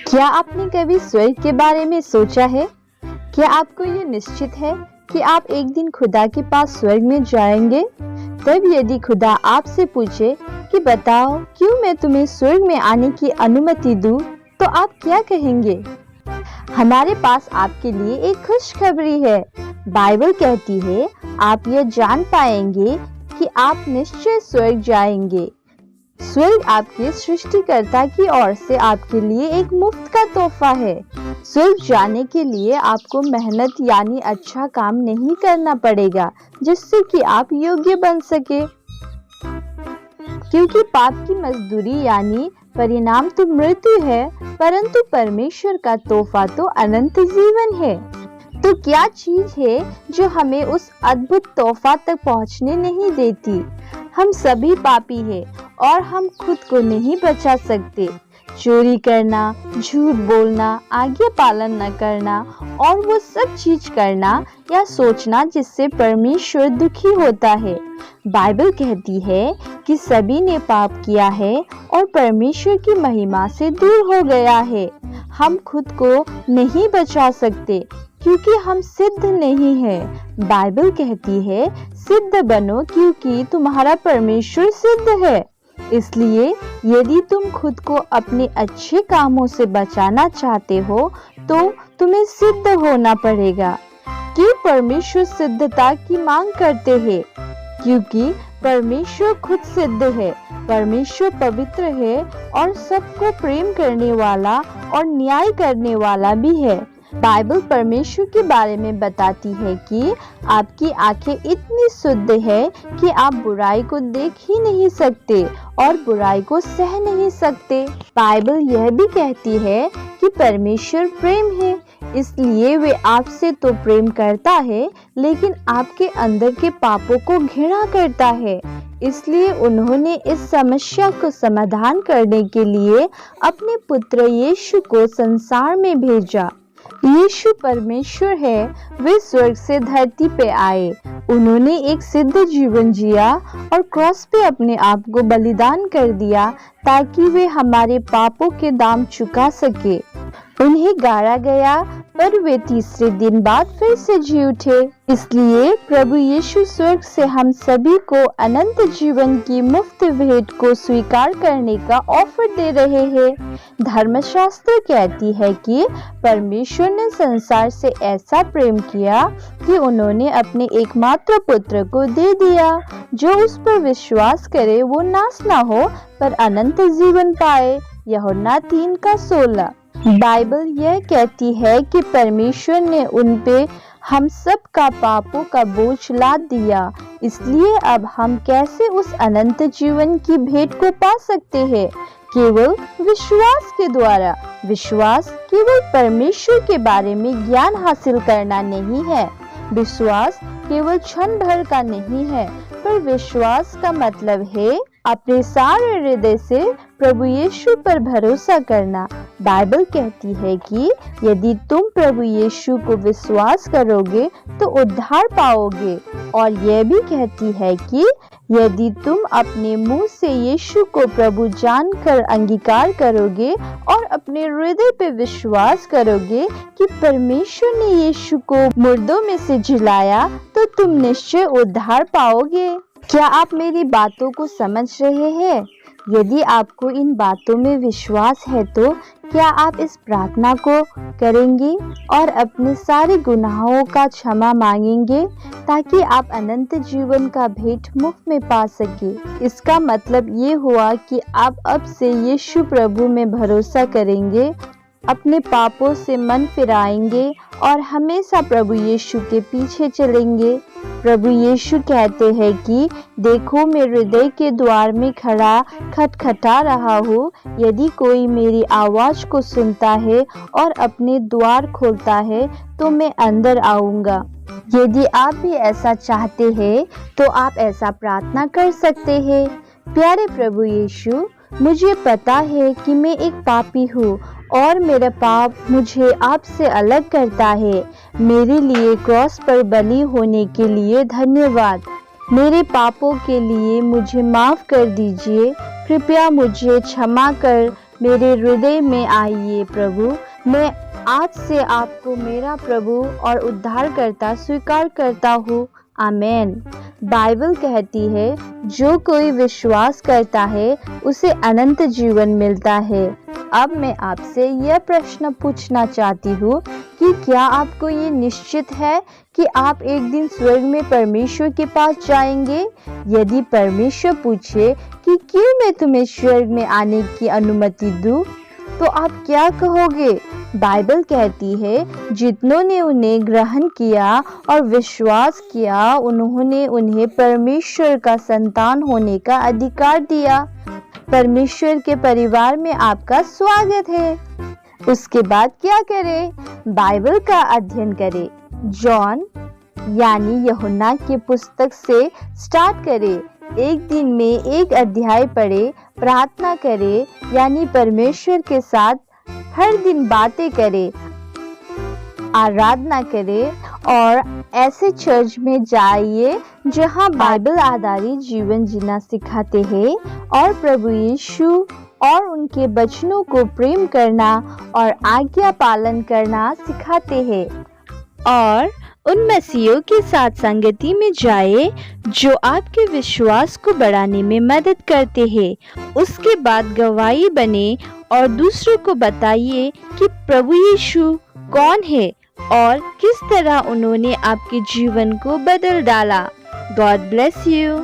क्या आपने कभी स्वर्ग के बारे में सोचा है? क्या आपको ये निश्चित है कि आप एक दिन खुदा के पास स्वर्ग में जाएंगे? तब यदि खुदा आपसे पूछे कि बताओ क्यों मैं तुम्हें स्वर्ग में आने की अनुमति दूं, तो आप क्या कहेंगे? हमारे पास आपके लिए एक खुशखबरी है। बाइबल कहती है आप यह जान पाएंगे कि आप निश्चय स्वर्ग जाएंगे। स्वर्ग आपके सृष्टिकर्ता की ओर से आपके लिए एक मुफ्त का तोहफा है। स्वर्ग जाने के लिए आपको मेहनत यानी अच्छा काम नहीं करना पड़ेगा जिससे कि आप योग्य बन सके, क्योंकि पाप की मजदूरी यानी परिणाम तो मृत्यु है, परंतु परमेश्वर का तोहफा तो अनंत जीवन है। तो क्या चीज है जो हमें उस अद्भुत तोहफा तक पहुंचने नहीं देती? हम सभी पापी हैं और हम खुद को नहीं बचा सकते। चोरी करना, झूठ बोलना, आज्ञा पालन न करना और वो सब चीज करना या सोचना जिससे परमेश्वर दुखी होता है। बाइबल कहती है कि सभी ने पाप किया है और परमेश्वर की महिमा से दूर हो गया है। हम खुद को नहीं बचा सकते क्योंकि हम सिद्ध नहीं हैं। बाइबल कहती है सिद्ध बनो क्योंकि तुम्हारा परमेश्वर सिद्ध है। इसलिए यदि तुम खुद को अपने अच्छे कामों से बचाना चाहते हो तो तुम्हें सिद्ध होना पड़ेगा। क्यों परमेश्वर सिद्धता की मांग करते हैं? क्योंकि परमेश्वर खुद सिद्ध है। परमेश्वर पवित्र है और सबको प्रेम करने वाला और न्याय करने वाला भी है। बाइबल परमेश्वर के बारे में बताती है कि आपकी आंखें इतनी शुद्ध है कि आप बुराई को देख ही नहीं सकते और बुराई को सह नहीं सकते। बाइबल यह भी कहती है कि परमेश्वर प्रेम है, इसलिए वे आपसे तो प्रेम करता है लेकिन आपके अंदर के पापों को घृणा करता है। इसलिए उन्होंने इस समस्या को समाधान करने के लिए अपने पुत्र यीशु को संसार में भेजा। यीशु परमेश्वर है, वे स्वर्ग से धरती पे आए। उन्होंने एक सिद्ध जीवन जिया और क्रॉस पे अपने आप को बलिदान कर दिया ताकि वे हमारे पापों के दाम चुका सके। उन्हें गाड़ा गया पर वे तीसरे दिन बाद फिर से जी उठे। इसलिए प्रभु यीशु स्वर्ग से हम सभी को अनंत जीवन की मुफ्त भेंट को स्वीकार करने का ऑफर दे रहे हैं। धर्मशास्त्र कहती है कि परमेश्वर ने संसार से ऐसा प्रेम किया कि उन्होंने अपने एकमात्र पुत्र को दे दिया, जो उस पर विश्वास करे वो नाश ना हो पर अनंत जीवन पाए। यूहन्ना 3:16। बाइबल यह कहती है कि परमेश्वर ने उन पे हम सब का पापों का बोझ लाद दिया। इसलिए अब हम कैसे उस अनंत जीवन की भेंट को पा सकते हैं? केवल विश्वास के द्वारा। विश्वास केवल परमेश्वर के बारे में ज्ञान हासिल करना नहीं है। विश्वास केवल क्षण भर का नहीं है, पर विश्वास का मतलब है अपने सारे हृदय से प्रभु यीशु पर भरोसा करना। बाइबल कहती है कि यदि तुम प्रभु यीशु को विश्वास करोगे तो उद्धार पाओगे, और यह भी कहती है कि यदि तुम अपने मुंह से यीशु को प्रभु जानकर अंगीकार करोगे और अपने हृदय पे विश्वास करोगे कि परमेश्वर ने यीशु को मुर्दों में से जिलाया, तो तुम निश्चय उद्धार पाओगे। क्या आप मेरी बातों को समझ रहे हैं? यदि आपको इन बातों में विश्वास है तो क्या आप इस प्रार्थना को करेंगे और अपने सारे गुनाहों का क्षमा मांगेंगे ताकि आप अनंत जीवन का भेंट मुफ्त में पा सके? इसका मतलब ये हुआ कि आप अब से यीशु प्रभु में भरोसा करेंगे, अपने पापों से मन फिराएंगे और हमेशा प्रभु यीशु के पीछे चलेंगे। प्रभु यीशु कहते हैं कि देखो मैं हृदय के द्वार में खड़ा खटखटा रहा हूँ। यदि कोई मेरी आवाज को सुनता है और अपने द्वार खोलता है तो मैं अंदर आऊँगा। यदि आप भी ऐसा चाहते हैं तो आप ऐसा प्रार्थना कर सकते हैं। प्यारे प्रभु यीशु, मुझे पता है कि मैं एक पापी हूँ और मेरा पाप मुझे आपसे अलग करता है। मेरे लिए क्रॉस पर बलि होने के लिए धन्यवाद। मेरे पापों के लिए मुझे माफ कर दीजिए। कृपया मुझे क्षमा कर मेरे हृदय में आइए प्रभु। मैं आज से आपको मेरा प्रभु और उद्धारकर्ता स्वीकार करता हूँ। आमेन। बाइबल कहती है, जो कोई विश्वास करता है उसे अनंत जीवन मिलता है। अब मैं आपसे यह प्रश्न पूछना चाहती हूँ कि क्या आपको ये निश्चित है कि आप एक दिन स्वर्ग में परमेश्वर के पास जाएंगे? यदि परमेश्वर पूछे कि क्यों मैं तुम्हें स्वर्ग में आने की अनुमति दूँ, तो आप क्या कहोगे? बाइबल कहती है, जितनों ने उन्हें ग्रहण किया और विश्वास किया, उन्होंने उन्हें परमेश्वर का संतान होने का अधिकार दिया। परमेश्वर के परिवार में आपका स्वागत है। उसके बाद क्या करें? बाइबल का अध्ययन करें। जॉन यानी यूहन्ना की पुस्तक से स्टार्ट करें। एक दिन में एक अध्याय पढ़े, प्रार्थना करें यानी परमेश्वर के साथ हर दिन बातें करें, आराधना करें और ऐसे चर्च में जाइए जहां बाइबल आधारित जीवन जीना सिखाते हैं और प्रभु यीशु और उनके वचनों को प्रेम करना और आज्ञा पालन करना सिखाते हैं। और उन मसीहों के साथ संगति में जाए जो आपके विश्वास को बढ़ाने में मदद करते हैं। उसके बाद गवाही बने और दूसरों को बताइए कि प्रभु यीशु कौन है और किस तरह उन्होंने आपके जीवन को बदल डाला। God bless you.